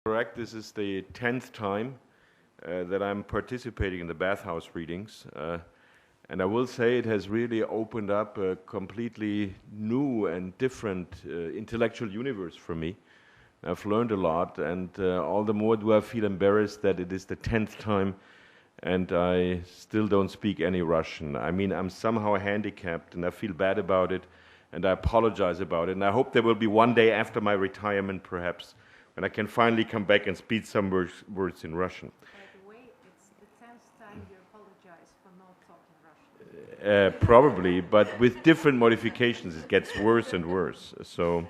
Correct. This is the 10th time that I'm participating in the bathhouse readings. And I will say it has really opened up a completely new and different intellectual universe for me. I've learned a lot, and all the more do I feel embarrassed that it is the 10th time and I still don't speak any Russian. I mean, I'm somehow handicapped and I feel bad about it, and I apologize about it. And I hope there will be one day after my retirement, perhaps, when I can finally come back and speak some words in Russian. By the way, it's the 10th time you apologize for not talking Russian. Probably, but with different modifications, it gets worse and worse. So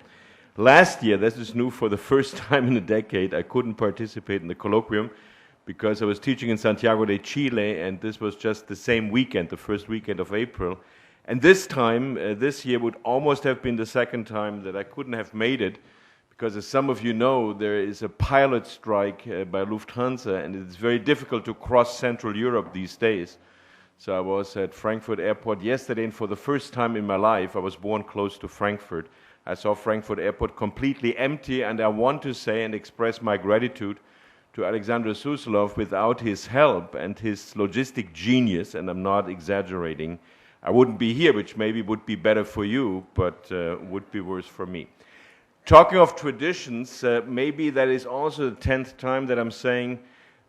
last year, this is new, for the first time in a decade, I couldn't participate in the colloquium because I was teaching in Santiago de Chile, and this was just the same weekend, the first weekend of April. And this time, this year, would almost have been the second time that I couldn't have made it, because as some of you know, there is a pilot strike by Lufthansa, and it's very difficult to cross Central Europe these days. So I was at Frankfurt Airport yesterday, and for the first time in my life, I was born close to Frankfurt. I saw Frankfurt Airport completely empty, and I want to say and express my gratitude to Alexander Suslov. Without his help and his logistic genius, and I'm not exaggerating, I wouldn't be here, which maybe would be better for you, but would be worse for me. Talking of traditions, maybe that is also the 10th time that I'm saying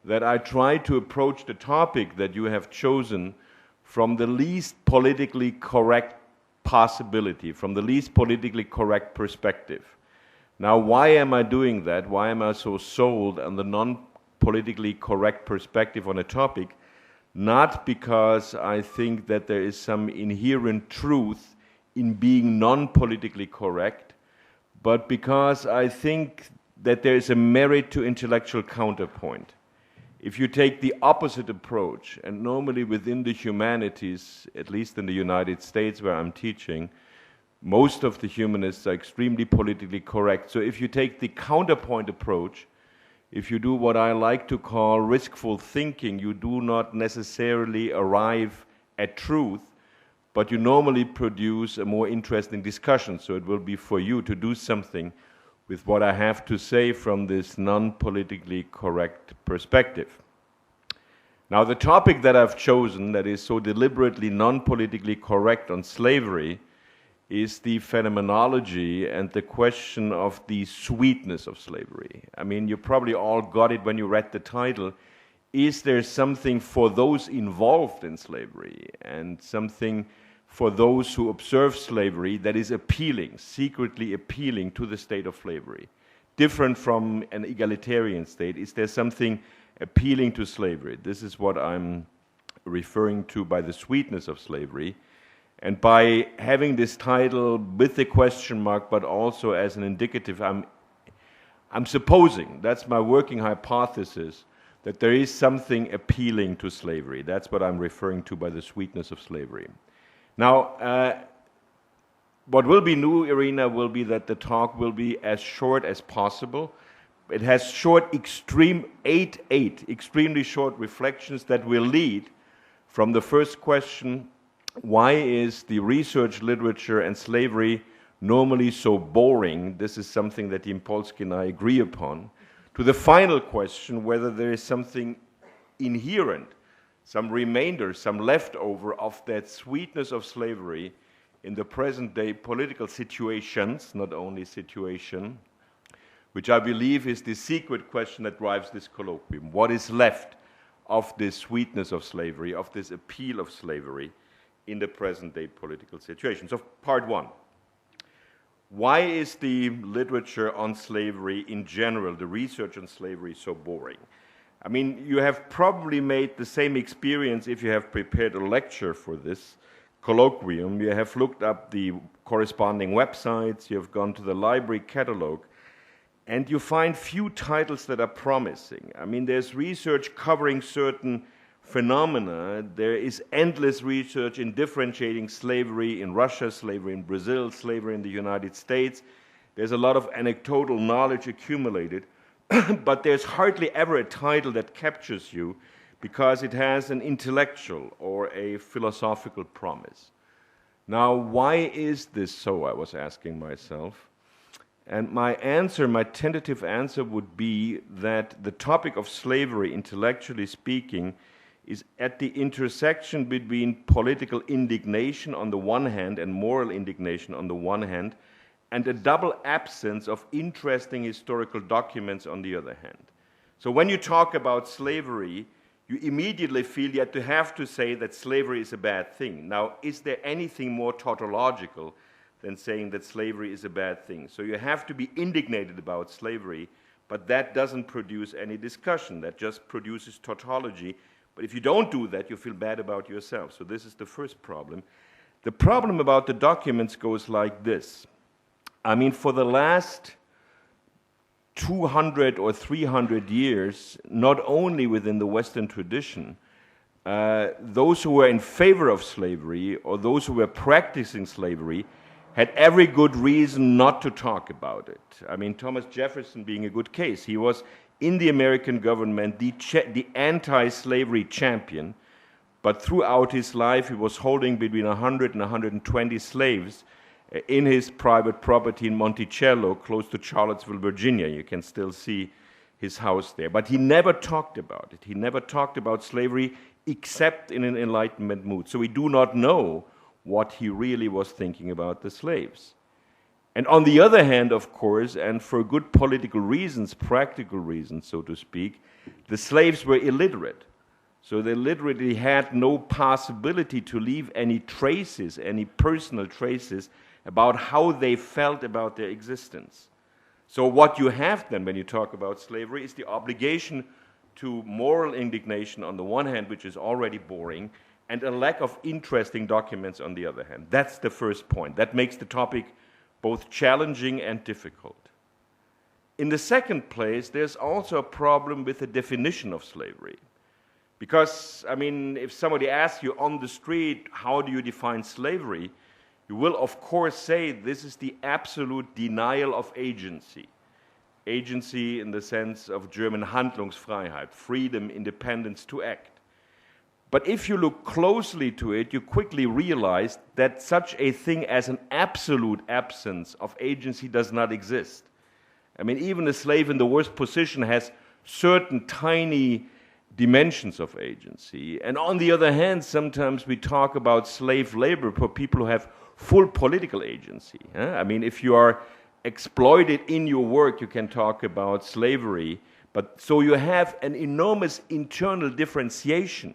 that I try to approach the topic that you have chosen from the least politically correct possibility, from the least politically correct perspective. Now, why am I doing that? Why am I so sold on the non-politically correct perspective on a topic? Not because I think that there is some inherent truth in being non-politically correct, but because I think that there is a merit to intellectual counterpoint. If you take the opposite approach, and normally within the humanities, at least in the United States where I'm teaching, most of the humanists are extremely politically correct. So if you take the counterpoint approach, if you do what I like to call riskful thinking, you do not necessarily arrive at truth, but you normally produce a more interesting discussion. So it will be for you to do something with what I have to say from this non-politically correct perspective. Now, the topic that I've chosen that is so deliberately non-politically correct on slavery is the phenomenology and the question of the sweetness of slavery. I mean, you probably all got it when you read the title. Is there something for those involved in slavery and something for those who observe slavery that is appealing, secretly appealing to the state of slavery, different from an egalitarian state? Is there something appealing to slavery? This is what I'm referring to by the sweetness of slavery. And by having this title with the question mark, but also as an indicative, I'm supposing, that's my working hypothesis, that there is something appealing to slavery. That's what I'm referring to by the sweetness of slavery. Now, what will be new, Irina, will be that the talk will be as short as possible. It has short, eight extremely short reflections that will lead from the first question: why is the research literature and slavery normally so boring? This is something that Impolsky and I agree upon. To the final question, whether there is something inherent, some remainder, some leftover of that sweetness of slavery in the present day political situations, not only situation, which I believe is the secret question that drives this colloquium. What is left of this sweetness of slavery, of this appeal of slavery in the present day political situation? So part one. Why is the literature on slavery in general, the research on slavery, so boring? I mean, you have probably made the same experience if you have prepared a lecture for this colloquium. You have looked up the corresponding websites, you have gone to the library catalog, and you find few titles that are promising. I mean, there's research covering certain phenomena. There is endless research in differentiating slavery in Russia, slavery in Brazil, slavery in the United States. There's a lot of anecdotal knowledge accumulated, but there's hardly ever a title that captures you because it has an intellectual or a philosophical promise. Now, why is this so, I was asking myself. And my answer, my tentative answer would be that the topic of slavery, intellectually speaking, is at the intersection between political indignation on the one hand and moral indignation on the one hand, and a double absence of interesting historical documents on the other hand. So when you talk about slavery, you immediately feel you have to say that slavery is a bad thing. Now, is there anything more tautological than saying that slavery is a bad thing? So you have to be indignated about slavery, but that doesn't produce any discussion. That just produces tautology. But if you don't do that, you feel bad about yourself. So this is the first problem. The problem about the documents goes like this. I mean, for the last 200 or 300 years, not only within the Western tradition, those who were in favor of slavery or those who were practicing slavery had every good reason not to talk about it. I mean, Thomas Jefferson being a good case. He was in the American government the anti-slavery champion, but throughout his life he was holding between 100 and 120 slaves in his private property in Monticello, close to Charlottesville, Virginia. You can still see his house there. But he never talked about it. He never talked about slavery except in an Enlightenment mood. So we do not know what he really was thinking about the slaves. And on the other hand, of course, and for good political reasons, practical reasons, so to speak, the slaves were illiterate. So they literally had no possibility to leave any traces, any personal traces, about how they felt about their existence. So what you have then when you talk about slavery is the obligation to moral indignation on the one hand, which is already boring, and a lack of interesting documents on the other hand. That's the first point. That makes the topic both challenging and difficult. In the second place, there's also a problem with the definition of slavery. Because, I mean, if somebody asks you on the street, how do you define slavery? You will, of course, say this is the absolute denial of agency. Agency in the sense of German Handlungsfreiheit, freedom, independence to act. But if you look closely to it, you quickly realize that such a thing as an absolute absence of agency does not exist. I mean, even a slave in the worst position has certain tiny dimensions of agency. And on the other hand, sometimes we talk about slave labor for people who have full political agency. I mean, if you are exploited in your work, you can talk about slavery. But so you have an enormous internal differentiation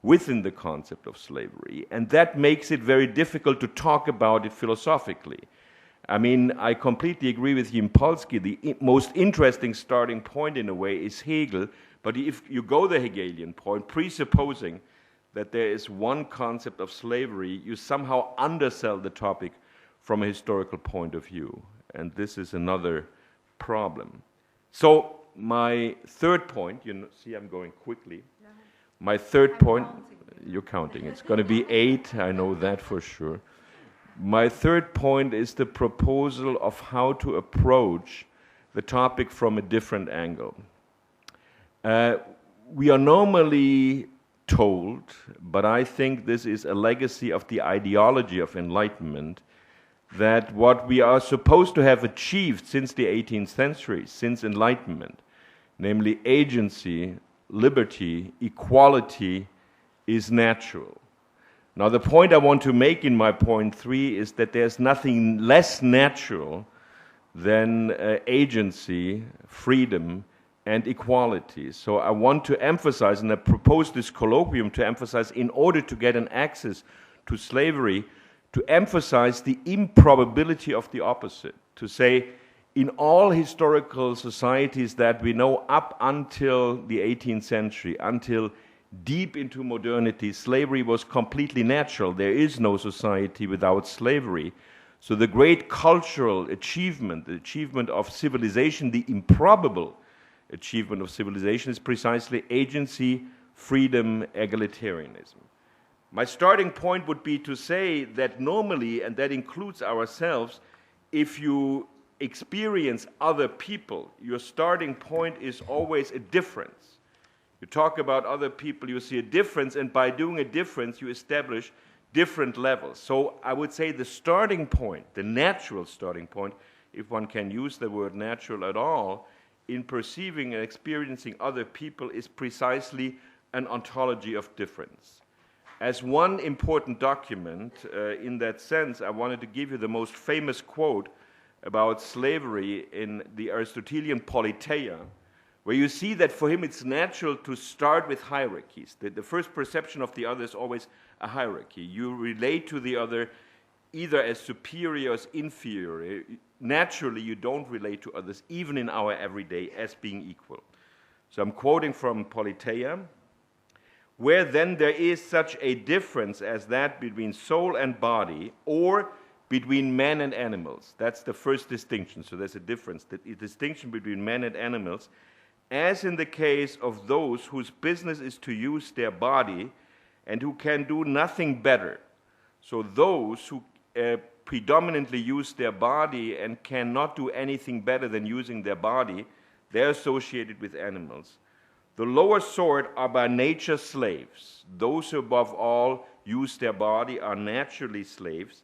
within the concept of slavery, and that makes it very difficult to talk about it philosophically. I mean, I completely agree with Jim Polsky. The most interesting starting point, in a way, is Hegel, but if you go the Hegelian point, presupposing that there is one concept of slavery, you somehow undersell the topic from a historical point of view, and this is another problem. So my third point, you see I'm going quickly. My third point, you're counting, it's going to be 8, I know that for sure. My third point is the proposal of how to approach the topic from a different angle. We are normally told, but I think this is a legacy of the ideology of Enlightenment, that what we are supposed to have achieved since the 18th century, since Enlightenment, namely agency, liberty, equality, is natural. Now, the point I want to make in my point 3 is that there's nothing less natural than agency, freedom, and equality. So I want to emphasize, and I propose this colloquium to emphasize, in order to get an access to slavery, to emphasize the improbability of the opposite, to say, in all historical societies that we know up until the 18th century, until deep into modernity, slavery was completely natural. There is no society without slavery. So the great cultural achievement, the achievement of civilization, the improbable achievement of civilization, is precisely agency, freedom, egalitarianism. My starting point would be to say that normally, and that includes ourselves, if you experience other people, your starting point is always a difference. You talk about other people, you see a difference, and by doing a difference, you establish different levels. So I would say the starting point, the natural starting point, if one can use the word natural at all, in perceiving and experiencing other people is precisely an ontology of difference. As one important document in that sense, I wanted to give you the most famous quote about slavery in the Aristotelian Politeia, where you see that for him it's natural to start with hierarchies. The first perception of the other is always a hierarchy. You relate to the other either as superior or as inferior. Naturally, you don't relate to others, even in our everyday, as being equal. So I'm quoting from Politeia, where then there is such a difference as that between soul and body, or between men and animals. That's the first distinction. So there's a difference, the distinction between men and animals, as in the case of those whose business is to use their body and who can do nothing better. So those who predominantly use their body and cannot do anything better than using their body, they're associated with animals. The lower sort are by nature slaves. Those who above all use their body are naturally slaves,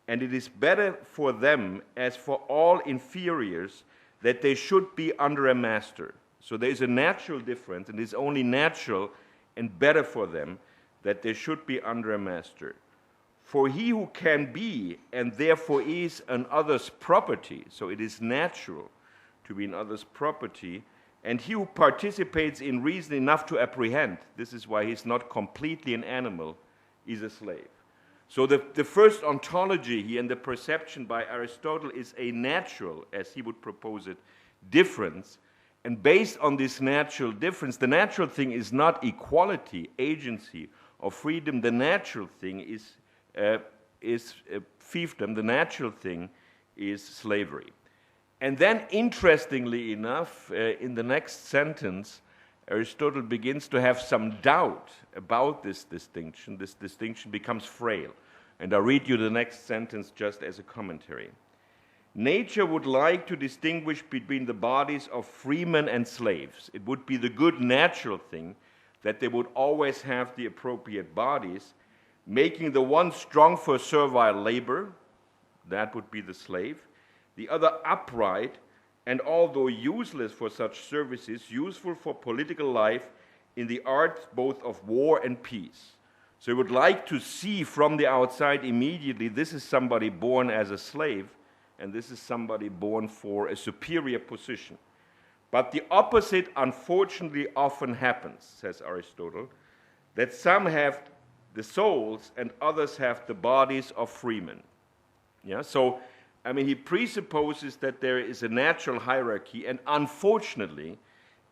and it is better for them, as for all inferiors, that they should be under a master. So there is a natural difference, and it is only natural and better for them that they should be under a master. For he who can be, and therefore is, an other's property, so it is natural to be an other's property, and he who participates in reason enough to apprehend, this is why he's not completely an animal, is a slave. So the first ontology here and the perception by Aristotle is a natural, as he would propose it, difference. And based on this natural difference, the natural thing is not equality, agency, or freedom. The natural thing is fiefdom. The natural thing is slavery. And then, interestingly enough, in the next sentence, Aristotle begins to have some doubt about this distinction. This distinction becomes frail. And I'll read you the next sentence just as a commentary. Nature would like to distinguish between the bodies of freemen and slaves. It would be the good natural thing that they would always have the appropriate bodies, making the one strong for servile labor, that would be the slave, the other upright, and although useless for such services, useful for political life in the arts both of war and peace. So he would like to see from the outside immediately, this is somebody born as a slave, and this is somebody born for a superior position. But the opposite, unfortunately, often happens, says Aristotle, that some have the souls and others have the bodies of freemen. Yeah, so, I mean, he presupposes that there is a natural hierarchy, and unfortunately,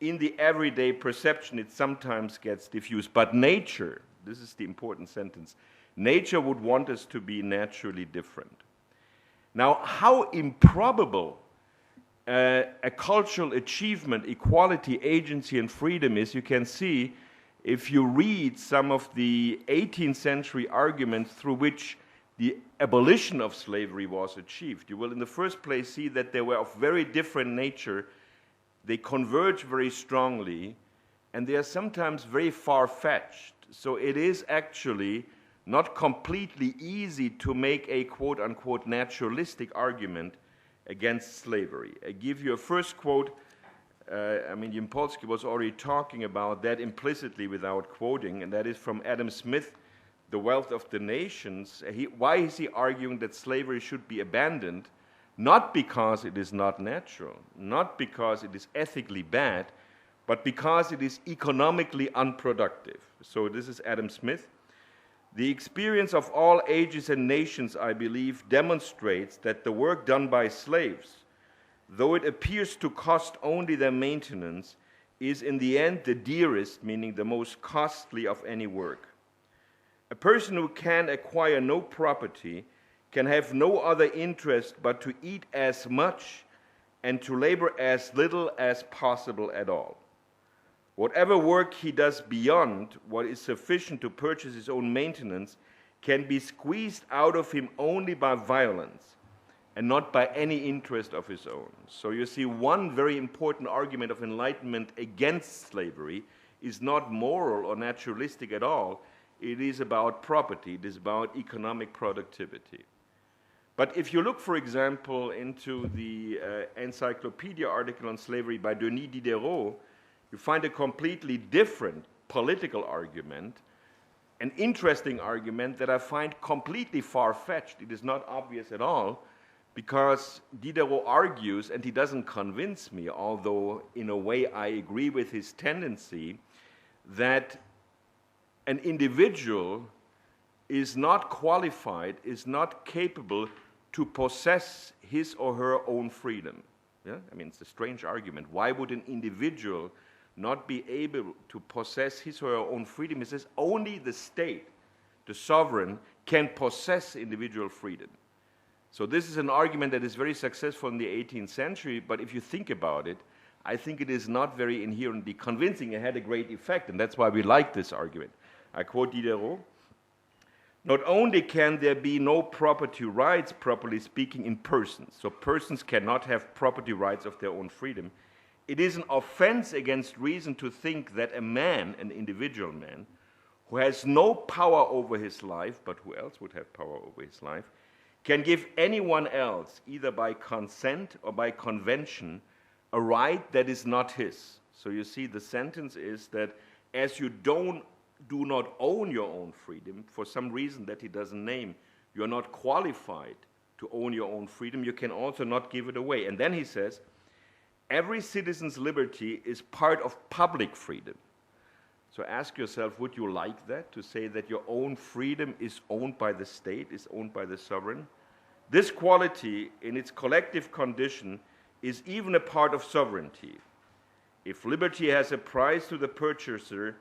in the everyday perception, it sometimes gets diffused. But nature, this is the important sentence, nature would want us to be naturally different. Now, how improbable a cultural achievement, equality, agency, and freedom is, you can see if you read some of the 18th century arguments through which the abolition of slavery was achieved. You will, in the first place, see that they were of very different nature. They converge very strongly, and they are sometimes very far-fetched. So it is actually not completely easy to make a quote-unquote naturalistic argument against slavery. I give you a first quote. Yampolsky was already talking about that implicitly without quoting, and that is from Adam Smith, The Wealth of the Nations. Why is he arguing that slavery should be abandoned? Not because it is not natural, not because it is ethically bad, but because it is economically unproductive. So this is Adam Smith. The experience of all ages and nations, I believe, demonstrates that the work done by slaves, though it appears to cost only their maintenance, is in the end the dearest, meaning the most costly of any work. A person who can acquire no property can have no other interest but to eat as much and to labor as little as possible at all. Whatever work he does beyond what is sufficient to purchase his own maintenance can be squeezed out of him only by violence and not by any interest of his own. So you see, one very important argument of enlightenment against slavery is not moral or naturalistic at all. It is about property. It is about economic productivity. But if you look, for example, into the encyclopedia article on slavery by Denis Diderot, you find a completely different political argument, an interesting argument that I find completely far-fetched. It is not obvious at all, because Diderot argues, and he doesn't convince me, although in a way I agree with his tendency, that an individual is not qualified, is not capable to possess his or her own freedom. Yeah? I mean, it's a strange argument. Why would an individual not be able to possess his or her own freedom? He says only the state, the sovereign, can possess individual freedom. So this is an argument that is very successful in the 18th century, but if you think about it, I think it is not very inherently convincing. It had a great effect, and that's why we like this argument. I quote Diderot: "Not only can there be no property rights, properly speaking, in persons, so persons cannot have property rights of their own freedom, it is an offense against reason to think that a man, an individual man, who has no power over his life, but who else would have power over his life, can give anyone else, either by consent or by convention, a right that is not his." So you see, the sentence is that as you do not own your own freedom, for some reason that he doesn't name, you're not qualified to own your own freedom, you can also not give it away. And then he says, every citizen's liberty is part of public freedom. So ask yourself, would you like that, to say that your own freedom is owned by the state, is owned by the sovereign? This quality, in its collective condition, is even a part of sovereignty. If liberty has a price to the purchaser,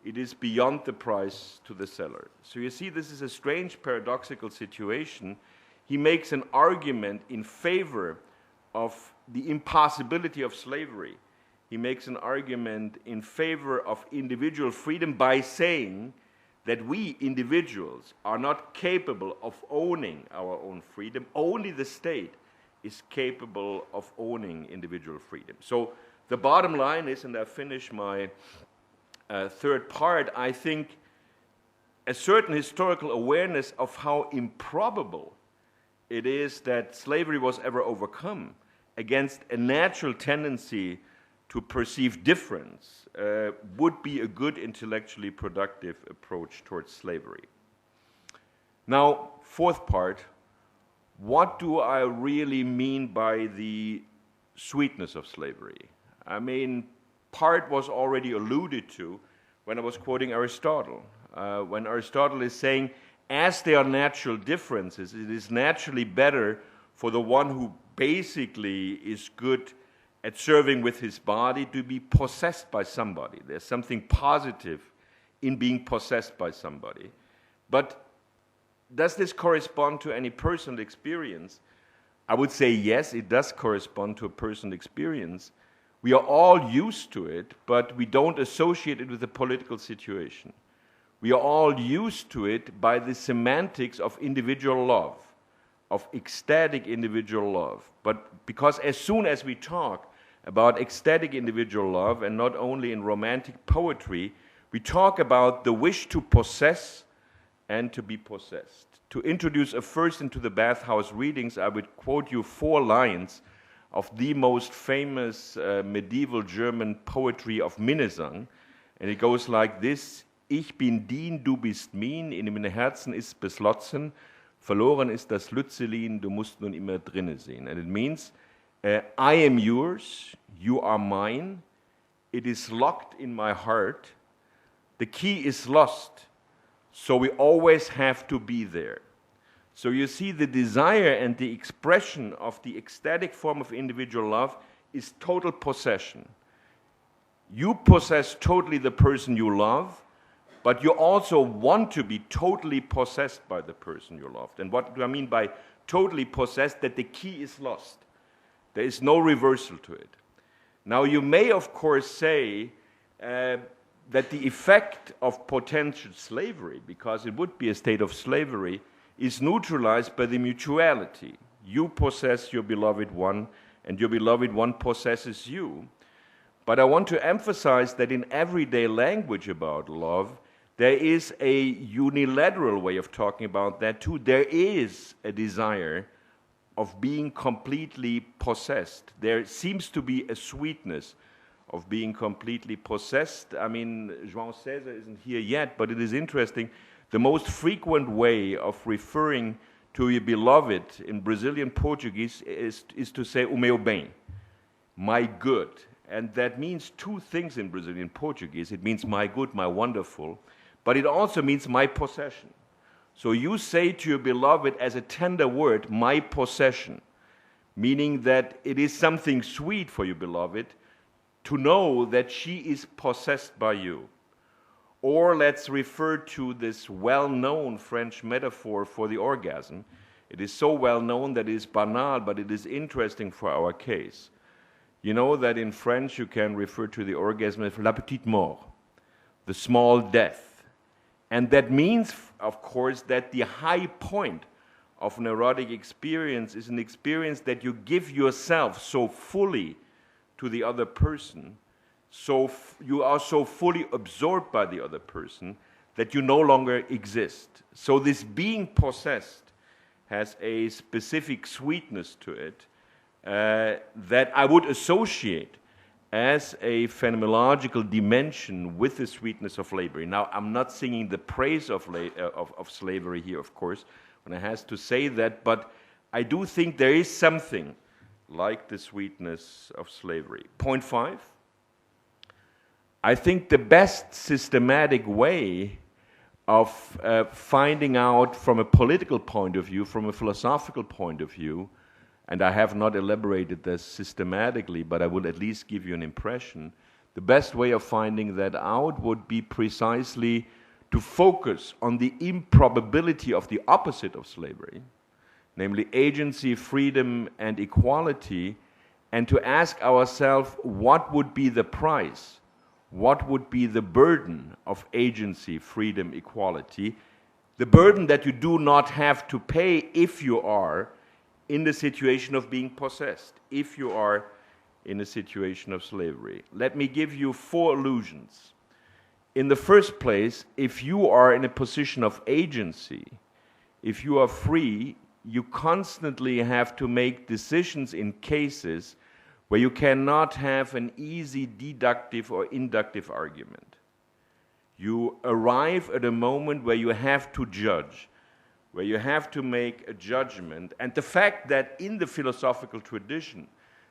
it is beyond the price to the seller. So you see, this is a strange paradoxical situation. He makes an argument in favor of the impossibility of slavery. He makes an argument in favor of individual freedom by saying that we individuals are not capable of owning our own freedom. Only the state is capable of owning individual freedom. So the bottom line is, and I finish my third part, I think a certain historical awareness of how improbable it is that slavery was ever overcome against a natural tendency to perceive difference would be a good intellectually productive approach towards slavery. Now, fourth part, what do I really mean by the sweetness of slavery? I mean, part was already alluded to when I was quoting Aristotle. When Aristotle is saying, as there are natural differences, it is naturally better for the one who basically is good at serving with his body to be possessed by somebody. There's something positive in being possessed by somebody. But does this correspond to any personal experience? I would say yes, it does correspond to a personal experience. We are all used to it, but we don't associate it with the political situation. We are all used to it by the semantics of individual love, of ecstatic individual love. But because as soon as we talk about ecstatic individual love, and not only in romantic poetry, we talk about the wish to possess and to be possessed. To introduce a first into the bathhouse readings, I would quote you 4 lines of the most famous medieval German poetry of Minnesang, and it goes like this: Ich bin dien, du bist min, in meinem Herzen ist beschlossen, verloren ist das Lützelin, du musst nun immer drinne sehen. And it means, I am yours, you are mine, it is locked in my heart, the key is lost, so we always have to be there. So you see, the desire and the expression of the ecstatic form of individual love is total possession. You possess totally the person you love, but you also want to be totally possessed by the person you loved. And what do I mean by totally possessed? That the key is lost. There is no reversal to it. Now, you may, of course, say that the effect of potential slavery, because it would be a state of slavery, is neutralized by the mutuality. You possess your beloved one, and your beloved one possesses you. But I want to emphasize that in everyday language about love, there is a unilateral way of talking about that too. There is a desire of being completely possessed. There seems to be a sweetness of being completely possessed. I mean, João César isn't here yet, but it is interesting. The most frequent way of referring to your beloved in Brazilian Portuguese is to say o meu bem, my good. And that means two things in Brazilian Portuguese. It means my good, my wonderful, but it also means my possession. So you say to your beloved as a tender word, my possession, meaning that it is something sweet for your beloved to know that she is possessed by you. Or let's refer to this well-known French metaphor for the orgasm. It is so well-known that it is banal, but it is interesting for our case. You know that in French you can refer to the orgasm as la petite mort, the small death. And that means, of course, that the high point of an erotic experience is an experience that you give yourself so fully to the other person, so you are so fully absorbed by the other person that you no longer exist. So this being possessed has a specific sweetness to it that I would associate as a phenomenological dimension with the sweetness of slavery. Now, I'm not singing the praise of slavery here, of course, when I have to say that, but I do think there is something like the sweetness of slavery. Point 5. I think the best systematic way of finding out from a political point of view, from a philosophical point of view, and I have not elaborated this systematically, but I will at least give you an impression, the best way of finding that out would be precisely to focus on the improbability of the opposite of slavery, namely agency, freedom, and equality, and to ask ourselves what would be the price, what would be the burden of agency, freedom, equality, the burden that you do not have to pay if you are in the situation of being possessed, if you are in a situation of slavery. Let me give you 4 allusions. In the first place, if you are in a position of agency, if you are free, you constantly have to make decisions in cases where you cannot have an easy deductive or inductive argument. You arrive at a moment where you have to judge, where you have to make a judgment. And the fact that in the philosophical tradition,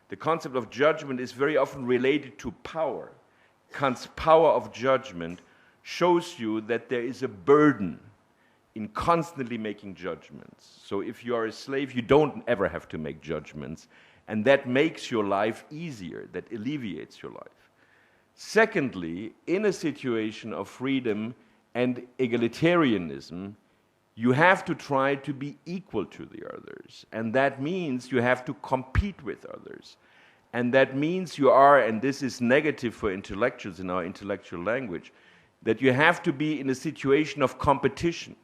the concept of judgment is very often related to power. Kant's power of judgment shows you that there is a burden in constantly making judgments. So if you are a slave, you don't ever have to make judgments, and that makes your life easier, that alleviates your life. Secondly, in a situation of freedom and egalitarianism, you have to try to be equal to the others, and that means you have to compete with others. And that means you are, and this is negative for intellectuals in our intellectual language, that you have to be in a situation of competition.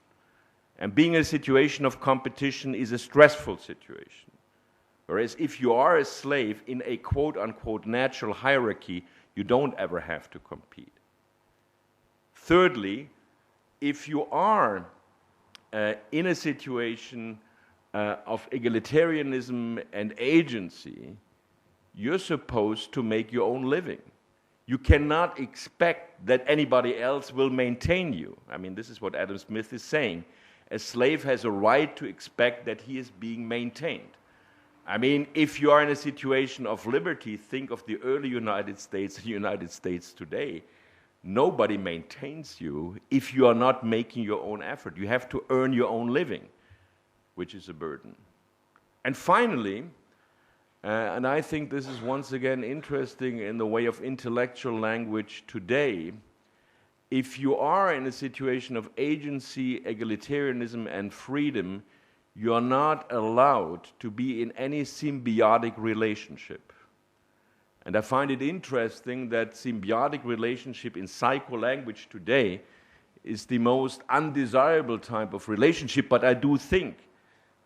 And being in a situation of competition is a stressful situation. Whereas if you are a slave in a quote-unquote natural hierarchy, you don't ever have to compete. Thirdly, if you are in a situation of egalitarianism and agency, you're supposed to make your own living. You cannot expect that anybody else will maintain you. I mean, this is what Adam Smith is saying. A slave has a right to expect that he is being maintained. I mean, if you are in a situation of liberty, think of the early United States and the United States today. Nobody maintains you if you are not making your own effort. You have to earn your own living, which is a burden. And finally, and I think this is once again interesting in the way of intellectual language today, if you are in a situation of agency, egalitarianism, and freedom, you are not allowed to be in any symbiotic relationship. And I find it interesting that symbiotic relationship in psycholanguage today is the most undesirable type of relationship, but I do think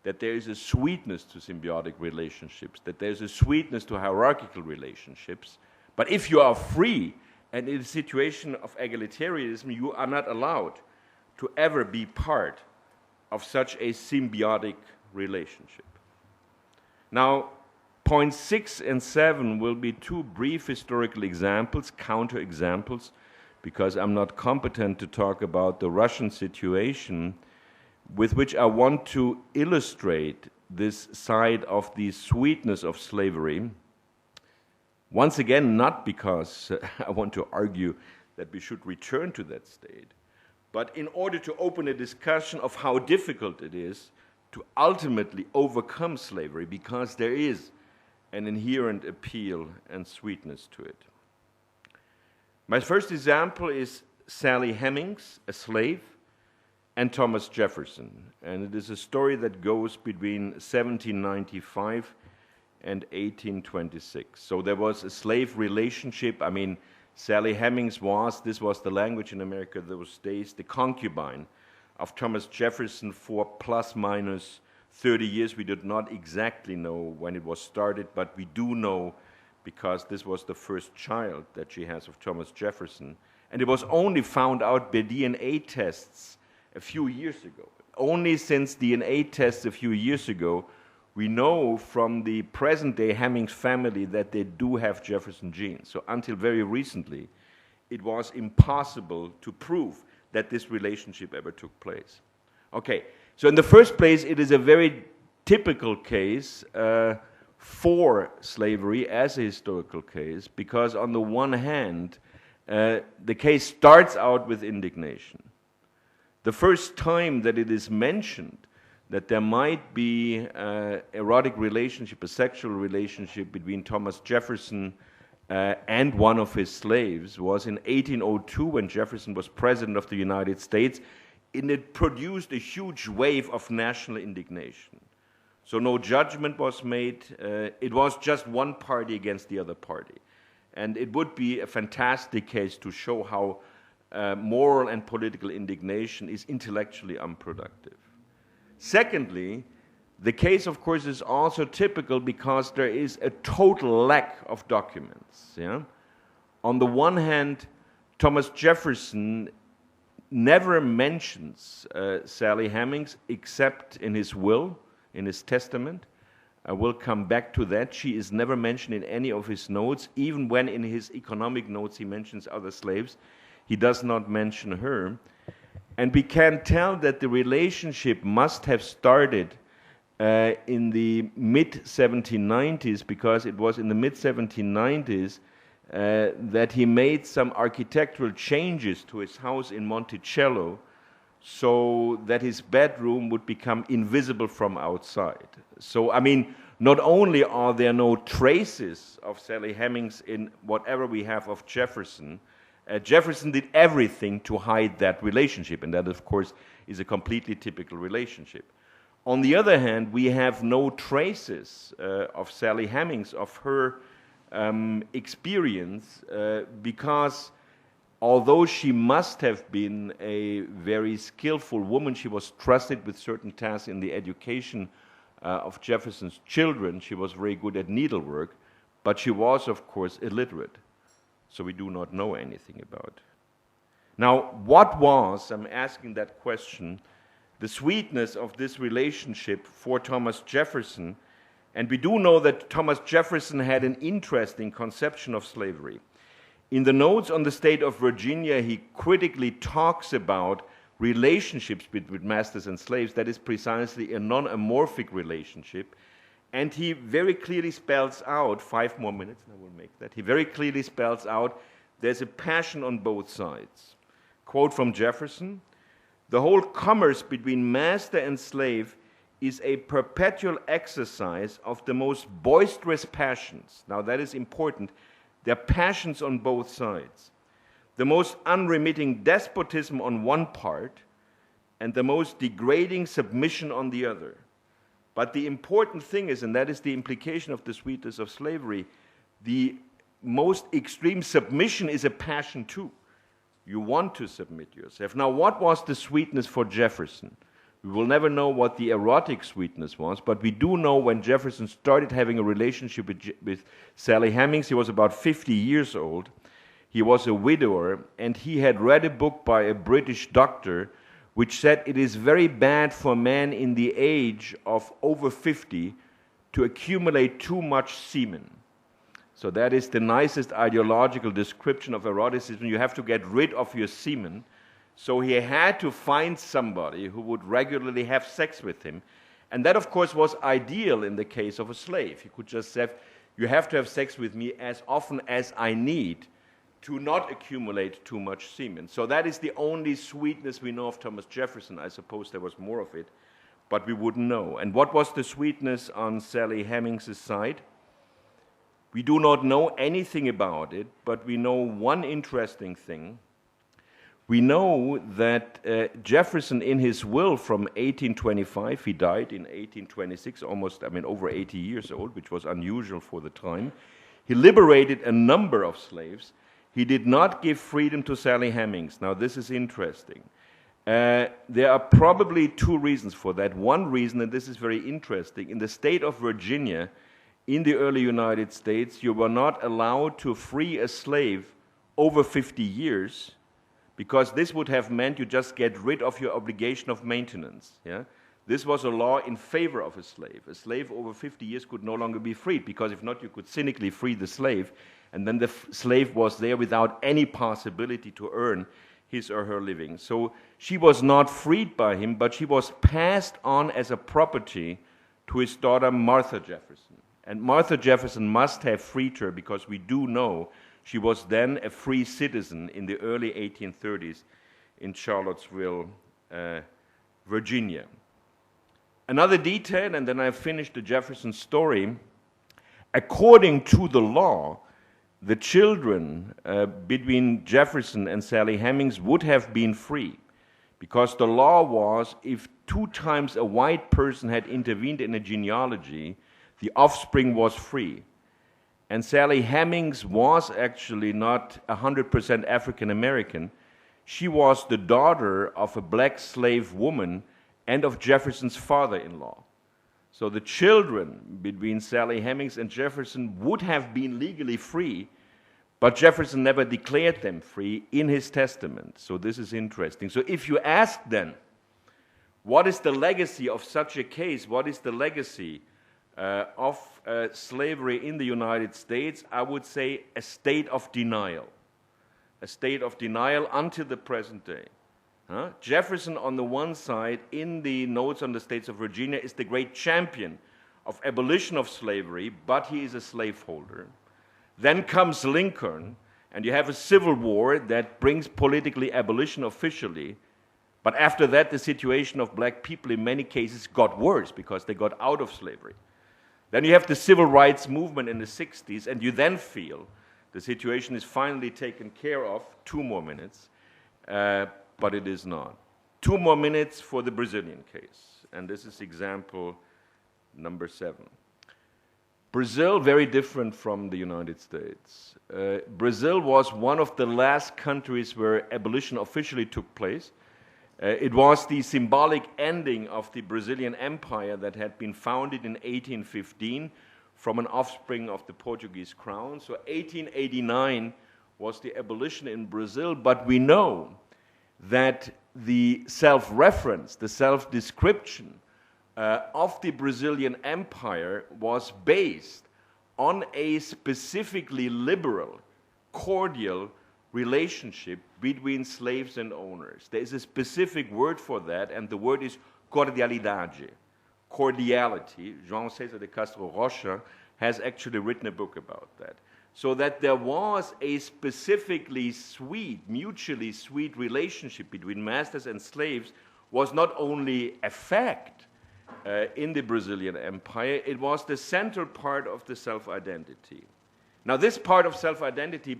that there is a sweetness to symbiotic relationships, that there is a sweetness to hierarchical relationships. But if you are free and in a situation of egalitarianism, you are not allowed to ever be part of such a symbiotic relationship. Now, points 6 and 7 will be two brief historical examples, counter-examples, because I'm not competent to talk about the Russian situation, with which I want to illustrate this side of the sweetness of slavery. Once again, not because I want to argue that we should return to that state, but in order to open a discussion of how difficult it is to ultimately overcome slavery, because there is an inherent appeal and sweetness to it. My first example is Sally Hemings, a slave, and Thomas Jefferson. And it is a story that goes between 1795 and 1826. So there was a slave relationship. I mean, Sally Hemings this was the language in America those days, the concubine of Thomas Jefferson for plus minus 30 years. We did not exactly know when it was started, but we do know because this was the first child that she has of Thomas Jefferson. And it was only found out by DNA tests a few years ago. Only since DNA tests a few years ago, we know from the present-day Hemings family that they do have Jefferson genes. So until very recently, it was impossible to prove that this relationship ever took place. Okay, so in the first place, it is a very typical case for slavery as a historical case, because on the one hand, the case starts out with indignation. The first time that it is mentioned that there might be an erotic relationship, a sexual relationship between Thomas Jefferson and one of his slaves was in 1802 when Jefferson was president of the United States, and it produced a huge wave of national indignation. So no judgment was made. It was just one party against the other party. And it would be a fantastic case to show how moral and political indignation is intellectually unproductive. Secondly, the case, of course, is also typical because there is a total lack of documents. Yeah? On the one hand, Thomas Jefferson never mentions Sally Hemings except in his will, in his testament. I will come back to that. She is never mentioned in any of his notes. Even when in his economic notes he mentions other slaves, he does not mention her. And we can tell that the relationship must have started in the mid-1790s, because it was in the mid-1790s that he made some architectural changes to his house in Monticello so that his bedroom would become invisible from outside. So, I mean, not only are there no traces of Sally Hemings in whatever we have of Jefferson, Jefferson did everything to hide that relationship, and that, of course, is a completely typical relationship. On the other hand, we have no traces of Sally Hemings, of her experience, because although she must have been a very skillful woman, she was trusted with certain tasks in the education of Jefferson's children. She was very good at needlework, but she was, of course, illiterate. So we do not know anything about. Now, what was, I'm asking that question, the sweetness of this relationship for Thomas Jefferson? And we do know that Thomas Jefferson had an interesting conception of slavery. In the notes on the state of Virginia, he critically talks about relationships between masters and slaves. That is precisely a non-amorphic relationship. And he very clearly spells out, 5 more minutes and I will make that, he very clearly spells out there's a passion on both sides. Quote from Jefferson, "The whole commerce between master and slave is a perpetual exercise of the most boisterous passions." Now that is important. There are passions on both sides. The most unremitting despotism on one part and the most degrading submission on the other. But the important thing is, and that is the implication of the sweetness of slavery, the most extreme submission is a passion too. You want to submit yourself. Now, what was the sweetness for Jefferson? We will never know what the erotic sweetness was, but we do know when Jefferson started having a relationship with Sally Hemings, he was about 50 years old. He was a widower, and he had read a book by a British doctor which said it is very bad for men in the age of over 50 to accumulate too much semen. So that is the nicest ideological description of eroticism. You have to get rid of your semen. So he had to find somebody who would regularly have sex with him. And that, of course, was ideal in the case of a slave. He could just say, you have to have sex with me as often as I need to not accumulate too much semen. So that is the only sweetness we know of Thomas Jefferson. I suppose there was more of it, but we wouldn't know. And what was the sweetness on Sally Hemings' side? We do not know anything about it, but we know one interesting thing. We know that Jefferson, in his will from 1825, he died in 1826, over 80 years old, which was unusual for the time. He liberated a number of slaves. He did not give freedom to Sally Hemings. Now, this is interesting. There are probably two reasons for that. One reason, and this is very interesting, in the state of Virginia, in the early United States, you were not allowed to free a slave over 50 years, because this would have meant you just get rid of your obligation of maintenance. Yeah? This was a law in favor of a slave. A slave over 50 years could no longer be freed, because if not, you could cynically free the slave, and then the slave was there without any possibility to earn his or her living. So she was not freed by him, but she was passed on as a property to his daughter Martha Jefferson. And Martha Jefferson must have freed her, because we do know she was then a free citizen in the early 1830s in Charlottesville, Virginia. Another detail, and then I finished the Jefferson story. According to the law, the children between Jefferson and Sally Hemings would have been free, because the law was, if 2 times a white person had intervened in a genealogy, the offspring was free. And Sally Hemings was actually not 100% African American. She was the daughter of a black slave woman and of Jefferson's father-in-law. So the children between Sally Hemings and Jefferson would have been legally free, but Jefferson never declared them free in his testament. So this is interesting. So if you ask then, what is the legacy of such a case? What is the legacy of slavery in the United States? I would say a state of denial. A state of denial until the present day. Jefferson, on the one side, in the Notes on the States of Virginia, is the great champion of abolition of slavery, but he is a slaveholder. Then comes Lincoln, and you have a civil war that brings politically abolition officially. But after that, the situation of black people in many cases got worse, because they got out of slavery. Then you have the civil rights movement in the 60s, and you then feel the situation is finally taken care of. 2 more minutes, but it is not. 2 more minutes for the Brazilian case, and this is example number 7. Brazil, very different from the United States. Brazil was one of the last countries where abolition officially took place. It was the symbolic ending of the Brazilian Empire that had been founded in 1815 from an offspring of the Portuguese crown. So 1889 was the abolition in Brazil, but we know that the self-reference, the self-description of the Brazilian Empire was based on a specifically liberal, cordial relationship between slaves and owners. There is a specific word for that, and the word is cordialidade, cordiality. João César de Castro Rocha has actually written a book about that. So that there was a specifically sweet, mutually sweet relationship between masters and slaves was not only a fact in the Brazilian Empire, it was the central part of the self-identity. Now, this part of self-identity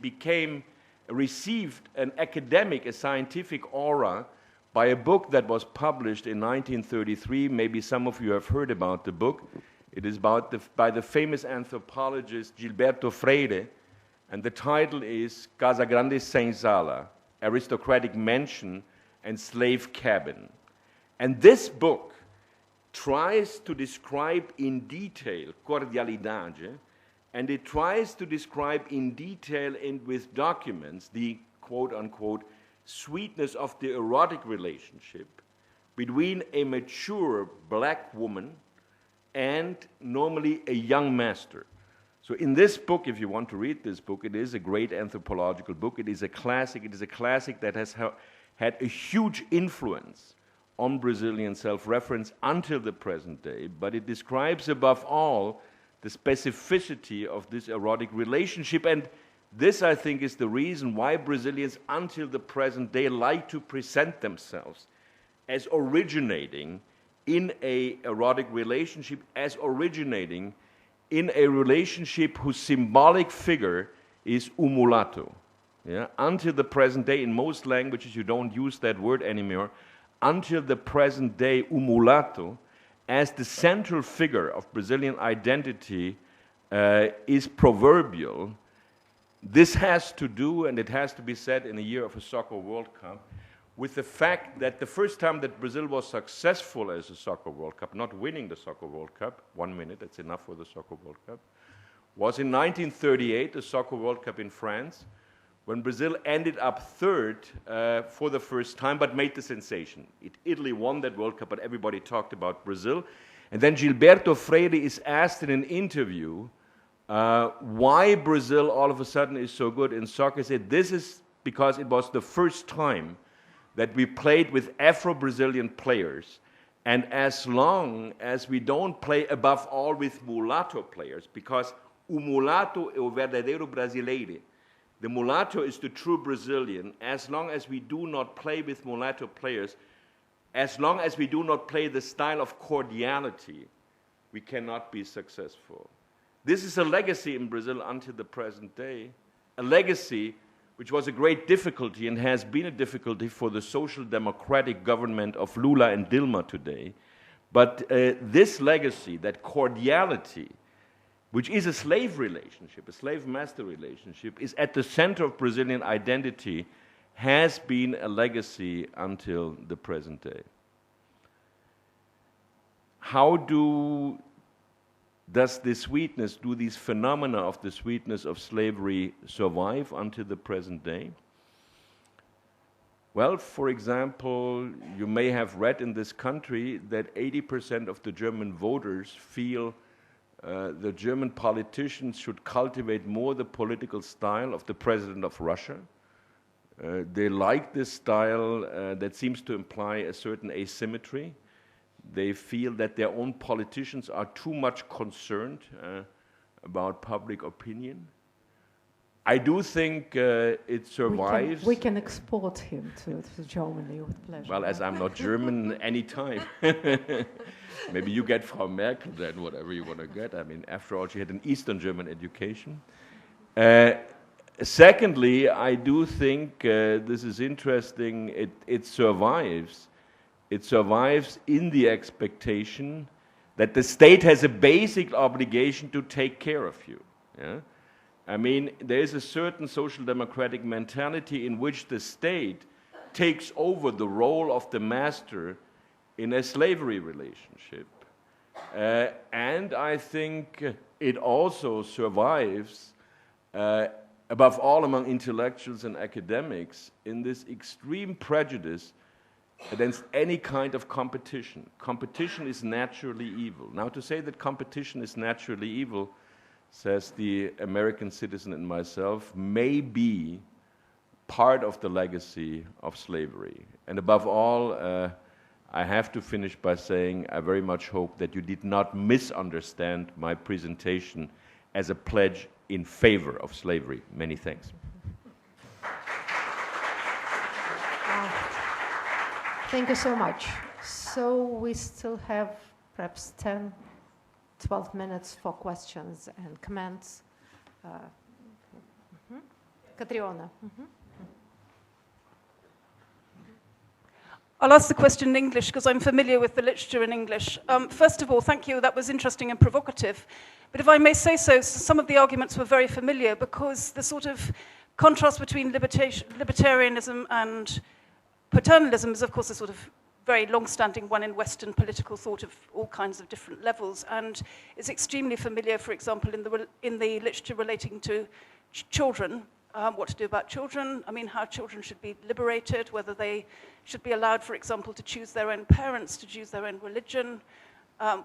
received an academic, a scientific aura by a book that was published in 1933. Maybe some of you have heard about the book. It is by the famous anthropologist Gilberto Freire, and the title is Casa Grande Senzala, Aristocratic Mansion and Slave Cabin. And this book tries to describe in detail cordialidade, and it tries to describe in detail and with documents the quote-unquote sweetness of the erotic relationship between a mature black woman and normally a young master. So in this book, if you want to read this book, it is a great anthropological book. It is a classic. It is a classic that has had a huge influence on Brazilian self-reference until the present day, but it describes above all the specificity of this erotic relationship, and this, I think, is the reason why Brazilians until the present day like to present themselves as originating in an erotic relationship, as originating in a relationship whose symbolic figure is umulato. Yeah? Until the present day, in most languages you don't use that word anymore. Until the present day, umulato, as the central figure of Brazilian identity, is proverbial. This has to do, and it has to be said in a year of a Soccer World Cup, with the fact that the first time that Brazil was successful as a Soccer World Cup, not winning the Soccer World Cup, 1 minute, that's enough for the Soccer World Cup, was in 1938, the Soccer World Cup in France, when Brazil ended up third for the first time, but made the sensation. Italy won that World Cup, but everybody talked about Brazil. And then Gilberto Freire is asked in an interview why Brazil all of a sudden is so good in soccer. He said, this is because it was the first time that we played with Afro-Brazilian players. And as long as we don't play above all with mulatto players, because o mulato é o verdadeiro brasileiro, the mulatto is the true Brazilian, as long as we do not play with mulatto players, as long as we do not play the style of cordiality, we cannot be successful. This is a legacy in Brazil until the present day, a legacy which was a great difficulty and has been a difficulty for the social democratic government of Lula and Dilma today. But this legacy, that cordiality, which is a slave relationship, a slave-master relationship, is at the center of Brazilian identity, has been a legacy until the present day. How does the sweetness, do these phenomena of the sweetness of slavery survive until the present day? Well, for example, you may have read in this country that 80% of the German voters feel the German politicians should cultivate more the political style of the president of Russia. They like this style that seems to imply a certain asymmetry. They feel that their own politicians are too much concerned about public opinion. I do think it survives. We can export him to Germany with pleasure. Well, as I'm not German, anytime. Maybe you get Frau Merkel then, whatever you want to get. I mean, after all, she had an Eastern German education. Secondly, I do think this is interesting. It survives. It survives in the expectation that the state has a basic obligation to take care of you. Yeah? I mean, there is a certain social democratic mentality in which the state takes over the role of the master in a slavery relationship. And I think it also survives, above all among intellectuals and academics, in this extreme prejudice against any kind of competition. Competition is naturally evil. Now, to say that competition is naturally evil, says the American citizen and myself, may be part of the legacy of slavery. And above all, I have to finish by saying I very much hope that you did not misunderstand my presentation as a pledge in favor of slavery. Many thanks. Thank you so much. So we still have perhaps 10, 12 minutes for questions and comments. Catriona. I'll ask the question in English because I'm familiar with the literature in English. First of all, thank you. That was interesting and provocative. But if I may say so, some of the arguments were very familiar because the sort of contrast between libertarianism and paternalism is, of course, a sort of very long-standing one in Western political thought of all kinds of different levels, and is extremely familiar, for example, in the literature relating to children, what to do about children, I mean, how children should be liberated, whether they should be allowed, for example, to choose their own parents, to choose their own religion,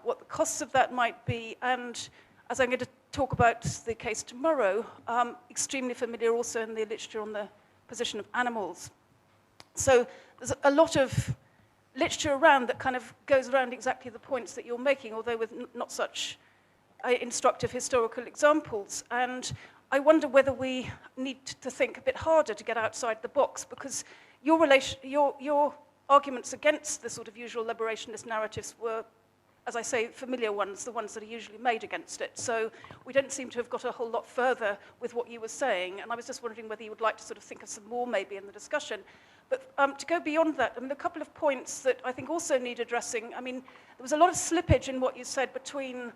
what the costs of that might be, and as I'm going to talk about the case tomorrow, extremely familiar also in the literature on the position of animals. So there's a lot of literature around that kind of goes around exactly the points that you're making, although with not such instructive historical examples. And I wonder whether we need to think a bit harder to get outside the box, because your arguments against the sort of usual liberationist narratives were, as I say, familiar ones, the ones that are usually made against it. So we don't seem to have got a whole lot further with what you were saying, and I was just wondering whether you would like to sort of think of some more maybe in the discussion. But to go beyond that, I mean, a couple of points that I think also need addressing. I mean, there was a lot of slippage in what you said between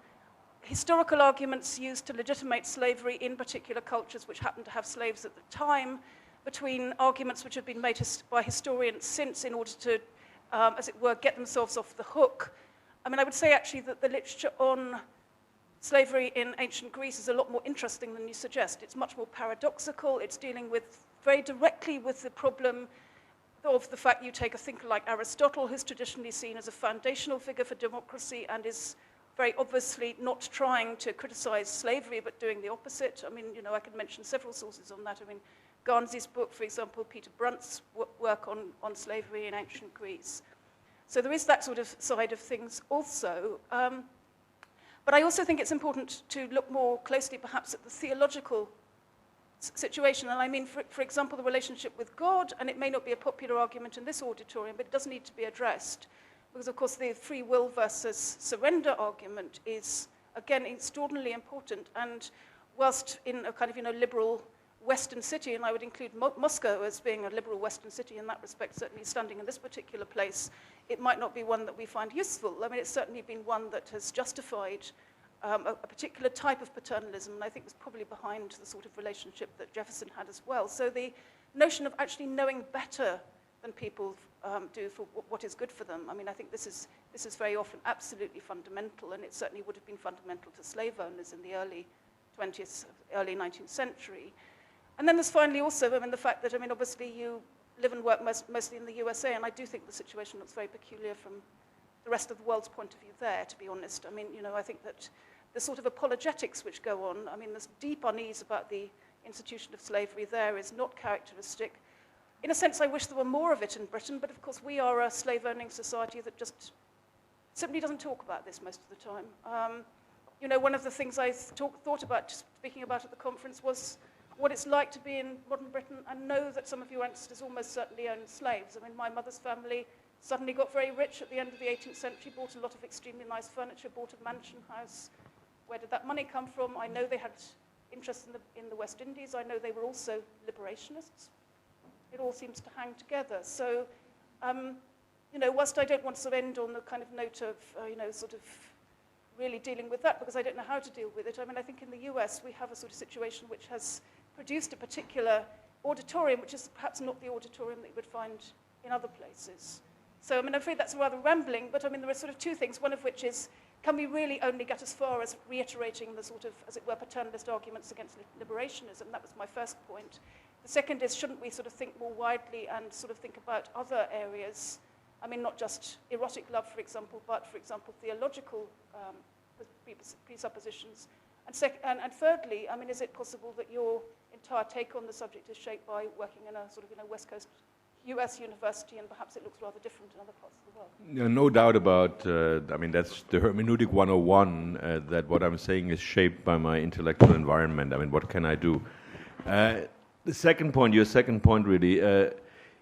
historical arguments used to legitimate slavery in particular cultures which happened to have slaves at the time, between arguments which have been made by historians since in order to, as it were, get themselves off the hook. I mean, I would say actually that the literature on slavery in ancient Greece is a lot more interesting than you suggest. It's much more paradoxical. It's dealing with very directly with the problem of the fact you take a thinker like Aristotle, who's traditionally seen as a foundational figure for democracy and is very obviously not trying to criticize slavery, but doing the opposite. I mean, you know, I could mention several sources on that. I mean, Garnsey's book, for example, Peter Brunt's work on slavery in ancient Greece. So there is that sort of side of things also. But I also think it's important to look more closely perhaps at the theological situation. And I mean, for example, the relationship with God, and it may not be a popular argument in this auditorium, but it does need to be addressed. Because, of course, the free will versus surrender argument is, again, extraordinarily important. And whilst in a kind of, you know, liberal Western city, and I would include Moscow as being a liberal Western city in that respect, certainly standing in this particular place, it might not be one that we find useful. I mean, it's certainly been one that has justified a particular type of paternalism, and I think was probably behind the sort of relationship that Jefferson had as well. So the notion of actually knowing better than people do for what is good for them, I mean, I think this is very often absolutely fundamental, and it certainly would have been fundamental to slave owners in the early 20th, early 19th century. And then there's finally also, I mean, the fact that, I mean, obviously you live and work mostly in the USA, and I do think the situation looks very peculiar from the rest of the world's point of view there, to be honest. I mean, you know, I think that the sort of apologetics which go on, I mean, this deep unease about the institution of slavery there is not characteristic. In a sense, I wish there were more of it in Britain, but of course we are a slave-owning society that just simply doesn't talk about this most of the time. You know, one of the things I thought about speaking about at the conference was what it's like to be in modern Britain and know that some of your ancestors almost certainly owned slaves. I mean, my mother's family suddenly got very rich at the end of the 18th century, bought a lot of extremely nice furniture, bought a mansion house. Where did that money come from? I know they had interest in the West Indies. I know they were also liberationists. It all seems to hang together. So, you know, whilst I don't want to sort of end on the kind of note of, you know, sort of really dealing with that, because I don't know how to deal with it. I mean, I think in the US we have a sort of situation which has produced a particular auditorium, which is perhaps not the auditorium that you would find in other places. So, I mean, I'm afraid that's rather rambling, but I mean, there are sort of two things, one of which is, can we really only get as far as reiterating the sort of, as it were, paternalist arguments against liberationism? That was my first point. The second is, shouldn't we sort of think more widely and sort of think about other areas? I mean, not just erotic love, for example, but, for example, theological presuppositions. And thirdly, I mean, is it possible that your entire take on the subject is shaped by working in a sort of, you know, West Coast US university, and perhaps it looks rather different in other parts of the world? Yeah, no doubt about, I mean, that's the hermeneutic 101, that what I'm saying is shaped by my intellectual environment. I mean, what can I do? The second point, your second point really,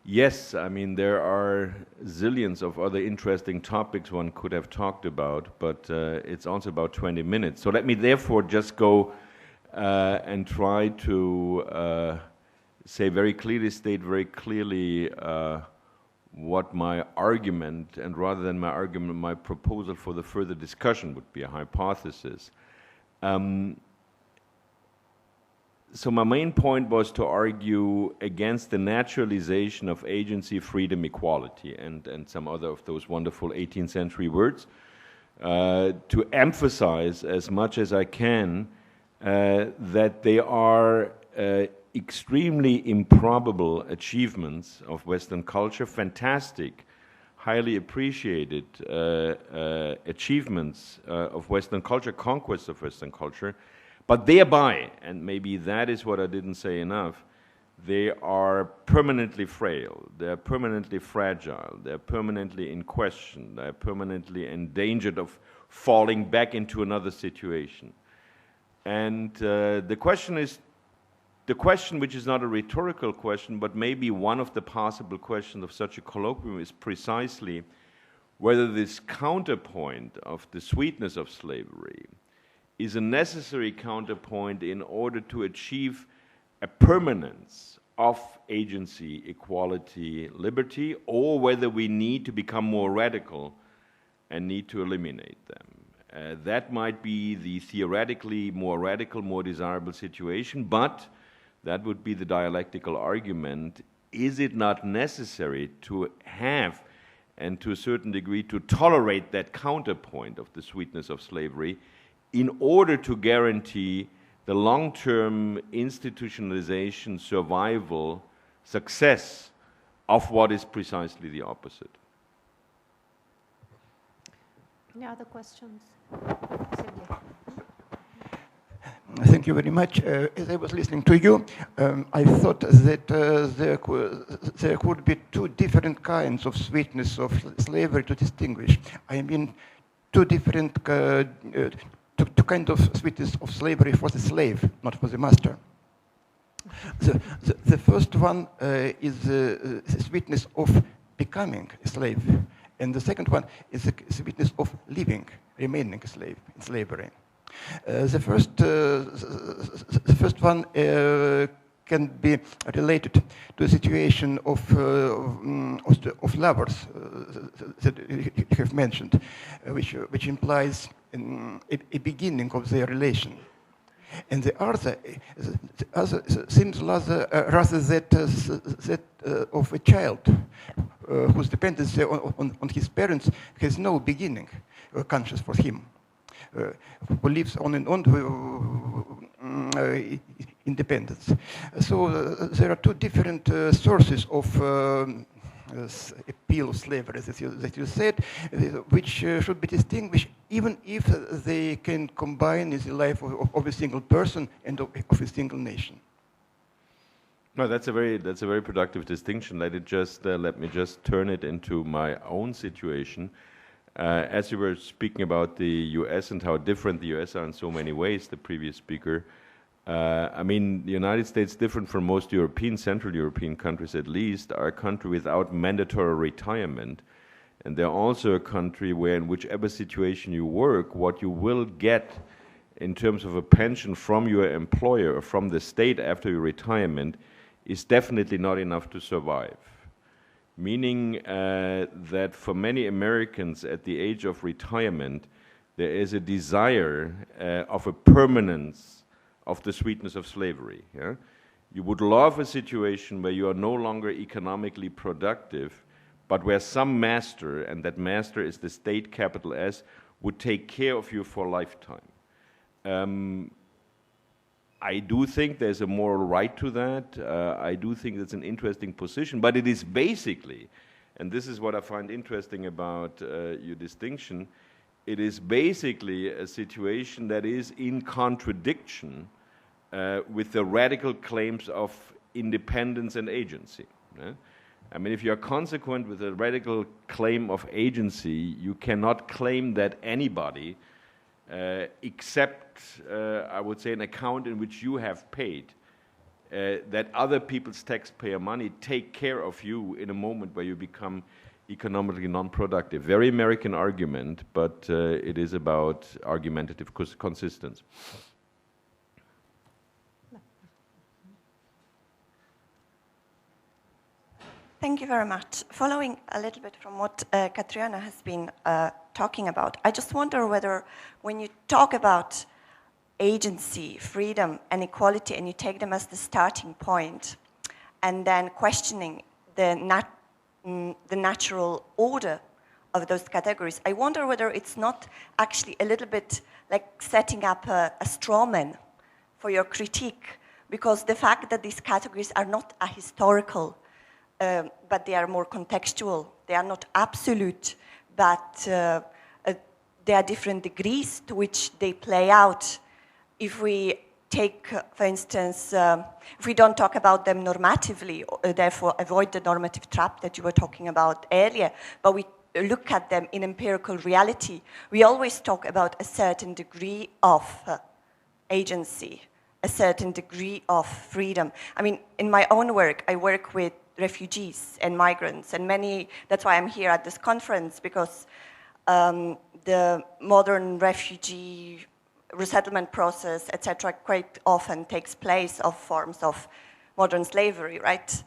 yes, I mean, there are zillions of other interesting topics one could have talked about, but it's also about 20 minutes. So let me therefore just go and try to state very clearly what my argument, and rather than my argument, my proposal for the further discussion would be a hypothesis. So my main point was to argue against the naturalization of agency, freedom, equality, and some other of those wonderful 18th century words, to emphasize as much as I can that they are extremely improbable achievements of Western culture, fantastic, highly appreciated achievements of Western culture, conquests of Western culture, but thereby, and maybe that is what I didn't say enough, they are permanently frail, they're permanently fragile, they're permanently in question, they're permanently endangered of falling back into another situation. And the question is, the question which is not a rhetorical question, but maybe one of the possible questions of such a colloquium is precisely whether this counterpoint of the sweetness of slavery is a necessary counterpoint in order to achieve a permanence of agency, equality, liberty, or whether we need to become more radical and need to eliminate them. That might be the theoretically more radical, more desirable situation, but that would be the dialectical argument. Is it not necessary to have, and to a certain degree, to tolerate that counterpoint of the sweetness of slavery in order to guarantee the long-term institutionalization, survival, success of what is precisely the opposite? Any other questions? Thank you very much. As I was listening to you, I thought that there could be two different kinds of sweetness of slavery to distinguish. I mean, two different two kinds of sweetness of slavery for the slave, not for the master. The first one is the sweetness of becoming a slave, and the second one is the sweetness of living, remaining a slave in slavery. The first one can be related to a situation of lovers that you have mentioned, which implies a beginning of their relation. And the other seems rather that of a child whose dependency on his parents has no beginning conscious for him. Who lives on and on independence. So there are two different sources of appeal of slavery that you said, which should be distinguished, even if they can combine in the life of a single person and of a single nation. No, that's a very productive distinction. Let me just turn it into my own situation. As you were speaking about the U.S. and how different the U.S. are in so many ways, the previous speaker, I mean, the United States, different from most European, Central European countries at least, are a country without mandatory retirement. And they're also a country where in whichever situation you work, what you will get in terms of a pension from your employer or from the state after your retirement is definitely not enough to survive. Meaning that for many Americans at the age of retirement, there is a desire of a permanence of the sweetness of slavery. Yeah? You would love a situation where you are no longer economically productive, but where some master, and that master is the state, capital S, would take care of you for a lifetime. I do think there's a moral right to that. I do think that's an interesting position, but it is basically, and this is what I find interesting about your distinction, it is basically a situation that is in contradiction with the radical claims of independence and agency. I mean, if you're consequent with a radical claim of agency, you cannot claim that anybody except, I would say, an account in which you have paid, that other people's taxpayer money take care of you in a moment where you become economically non-productive. Very American argument, but it is about argumentative consistence. Thank you very much. Following a little bit from what Katriana has been talking about, I just wonder whether when you talk about agency, freedom, and equality, and you take them as the starting point, and then questioning the natural order of those categories, I wonder whether it's not actually a little bit like setting up a straw man for your critique, because the fact that these categories are not ahistorical, but they are more contextual they are not absolute, but there are different degrees to which they play out. If we take, for instance, if we don't talk about them normatively, therefore avoid the normative trap that you were talking about earlier, but we look at them in empirical reality, we always talk about a certain degree of agency, a certain degree of freedom. I mean, in my own work, I work with refugees and migrants, and that's why I'm here at this conference, because the modern refugee resettlement process, etc., quite often takes place of forms of modern slavery, right?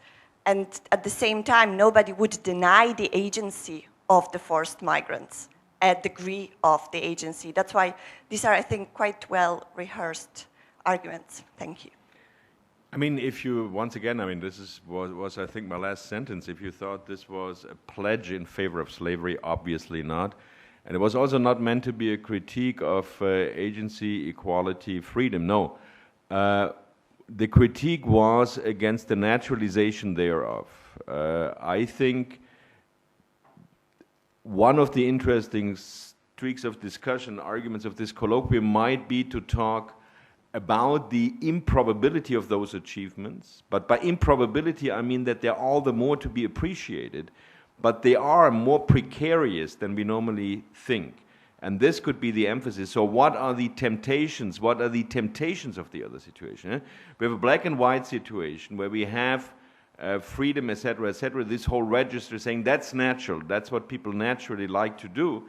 And at the same time, nobody would deny the agency of the forced migrants, a degree of the agency. That's why these are, I think, quite well-rehearsed arguments. Thank you. I mean, if you, once again, I mean, this was, I think, my last sentence. If you thought this was a pledge in favor of slavery, obviously not. And it was also not meant to be a critique of agency, equality, freedom. No. The critique was against the naturalization thereof. I think one of the interesting streaks of discussion, arguments of this colloquium might be to talk about the improbability of those achievements. But by improbability, I mean that they're all the more to be appreciated, but they are more precarious than we normally think. And this could be the emphasis. So what are the temptations? What are the temptations of the other situation? We have a black and white situation where we have freedom, etc., etc., this whole register saying that's natural, that's what people naturally like to do.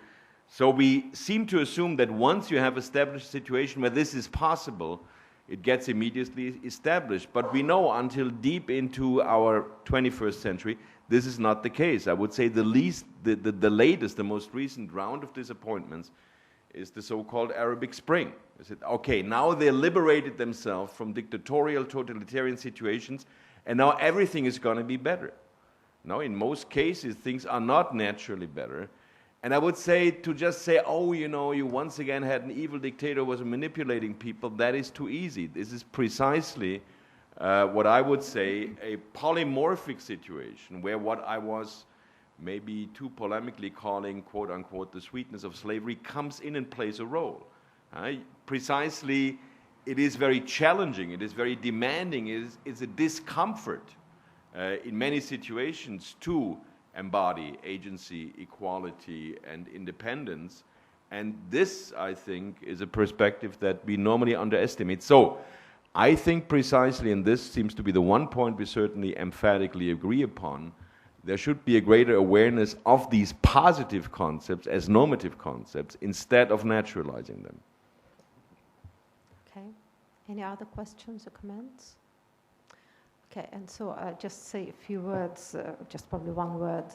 So we seem to assume that once you have established a situation where this is possible, it gets immediately established. But we know until deep into our 21st century, this is not the case. I would say the latest, the most recent round of disappointments is the so-called Arabic Spring. I said, okay, now they liberated themselves from dictatorial, totalitarian situations, and now everything is going to be better. Now, in most cases, things are not naturally better. And I would say, to just say, oh, you know, you once again had an evil dictator who was manipulating people, that is too easy. This is precisely what I would say a polymorphic situation, where what I was maybe too polemically calling, quote unquote, the sweetness of slavery comes in and plays a role. Precisely, it is very challenging, it is very demanding, it's a discomfort in many situations to embody agency, equality, and independence. And this, I think, is a perspective that we normally underestimate. So, I think precisely, and this seems to be the one point we certainly emphatically agree upon, there should be a greater awareness of these positive concepts as normative concepts instead of naturalizing them. Okay. Any other questions or comments? Okay, and so just say a few words, just probably one word.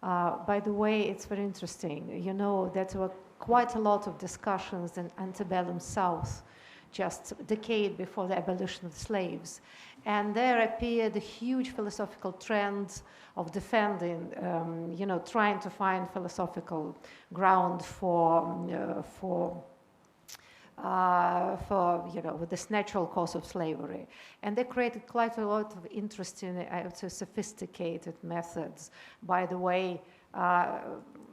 By the way, it's very interesting. You know, there were quite a lot of discussions in antebellum South, just a decade before the abolition of slaves. And there appeared a huge philosophical trend of defending, you know, trying to find philosophical ground for you know, with this natural cause of slavery. And they created quite a lot of interesting, I would say, sophisticated methods. By the way,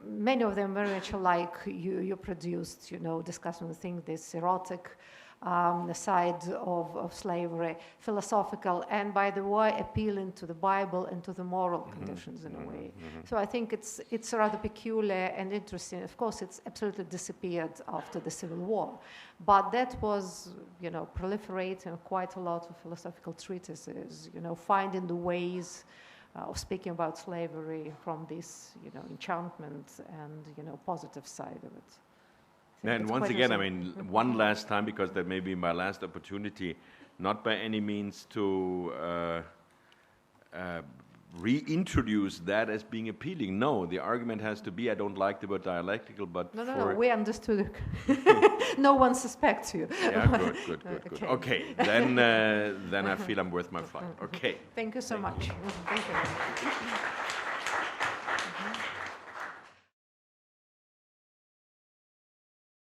many of them very much like you produced, you know, discussing the thing, this erotic the side of slavery, philosophical, and by the way, appealing to the Bible and to the moral conditions in a way. So I think it's rather peculiar and interesting. Of course, it's absolutely disappeared after the Civil War, but that was, you know, proliferating quite a lot of philosophical treatises, you know, finding the ways of speaking about slavery from this, you know, enchantment and, you know, positive side of it. And once again, I mean, one last time, because that may be my last opportunity, not by any means to reintroduce that as being appealing. No, the argument has to be, I don't like the word dialectical, but No, we understood it. No one suspects you. Yeah, good. Okay, then I feel I'm worth my fight. Okay. Thank you so much. Thank you.